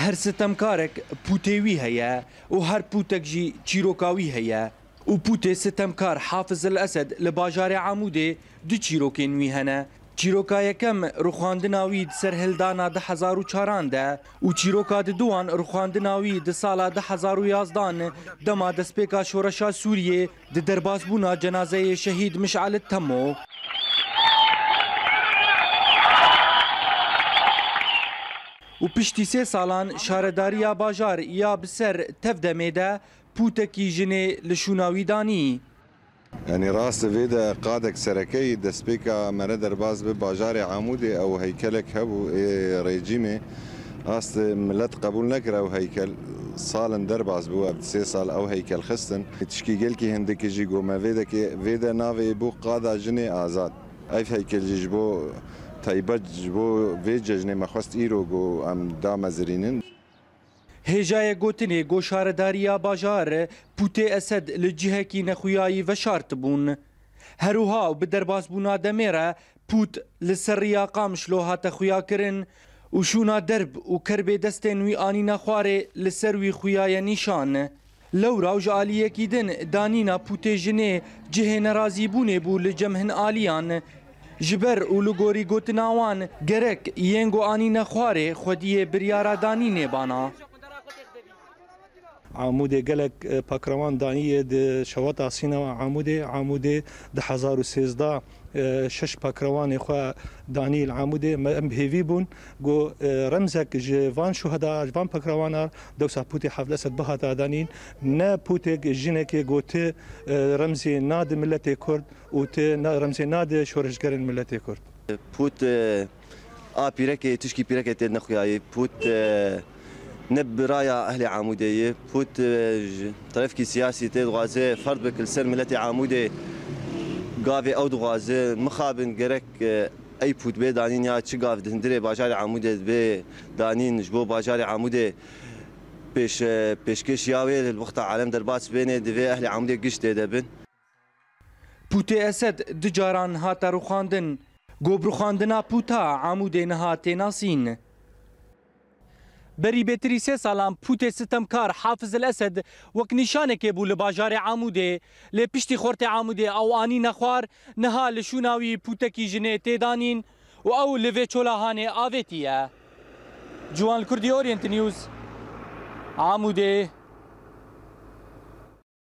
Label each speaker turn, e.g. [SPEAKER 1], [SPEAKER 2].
[SPEAKER 1] هەر ستەمکارێک پوتێوی هەیە و هەر پوتێک ژی چیرۆکاوی هەیە و پوتێ ستەمکار حافز الئەسەد لە باژارێ عەموودێ دو چیرۆکên wî hene. Çîroka yekem rûxandina wî di ser hildana 2004 de û çîroka di duan rûxandina wî di sala 2011 dema destpêka şoreşa Sûriyê di derbasbûna cenazeyê şehîd Mişal Temmo. û piştî 3 salan şaredariya bajar ya bi ser tevdemê de pûtekî jinê li şûna wî danî.
[SPEAKER 2] يعني راس فيدا قادك سركي دسبيكا مرة درباز بباجار عمودي او هيكلك هبو ريجيمي راس ملت قبول نكره او هيكل صالن درباز بو 3 سال او هيكل خستن تشكي قلكي هندك جيجو ما فيدا نافي بو قادا جني ازاد اي هيكل جيجبو تايبت جبو فيجا جني مخست ايروغو ام دامزرينن
[SPEAKER 1] هێژایە گوتنێ گۆشارەداریە باژار پوتێ ئەسەد لە جیهەکی نەخویایی ڤەشارت بوون. هەروها و bi derbasbûna demêre pût li ser riya mişlo hate xuyakirin û şûna derb û kerbê destên wî anîna xwarê li ser wî xuyaye nîşan. Lewra ji aliyekî din danîna pûtê jinê cihê nerazîbûnê bû li cem hin aliyan. Ji ber û li gorî gotina wan gerek yên got anîne xwarê xwediyê biryara danînê bana.
[SPEAKER 3] عمودي قالك باكروان دانية شواطع سينما عمودي 2013 شش باكروان إخوة دانيل عمودي مهيفي بون جو رمزك جوان شهداء جوان باكروانار دوسا بوتي حفل أسد بها دانين نا بوتي جينك جوتي رمزي ناد ملتي كرد وتي رمزي ناد شورشجرن ملتي كرد
[SPEAKER 4] بوت بيركي تشكي بيركي تدنا خوياي بوت نب رايا أهل عمودية بوت طرفكي سياسي تدغازي فرد بكل سر ملتي عمودي قافي أو دغازي مخابن جرك أي بوت بي دانين يا تشي قاف دهندري باجاري عمودي بي دانين جبو باجاري عمودي بيشكش ياوي الوقت عالم درباس بيني دفي أهل عمودي قشتي دبن
[SPEAKER 1] پوتێ ئەسەد du caran hate rûxandin gobrûxandina pûta Amûdê niha tênasîn. Berî bêtirî 3 salan pûtê sitemkar Hafiz el-Esed wek nîşanekê bû li bajarê Amûdê lê piştî xortê Amûdê ew anîne xwar niha li şûna wî pûtekî jinê têdanîn û ew li vê çolahanê avêtiye. Ciwan li Kurdî Orient News Amûdê.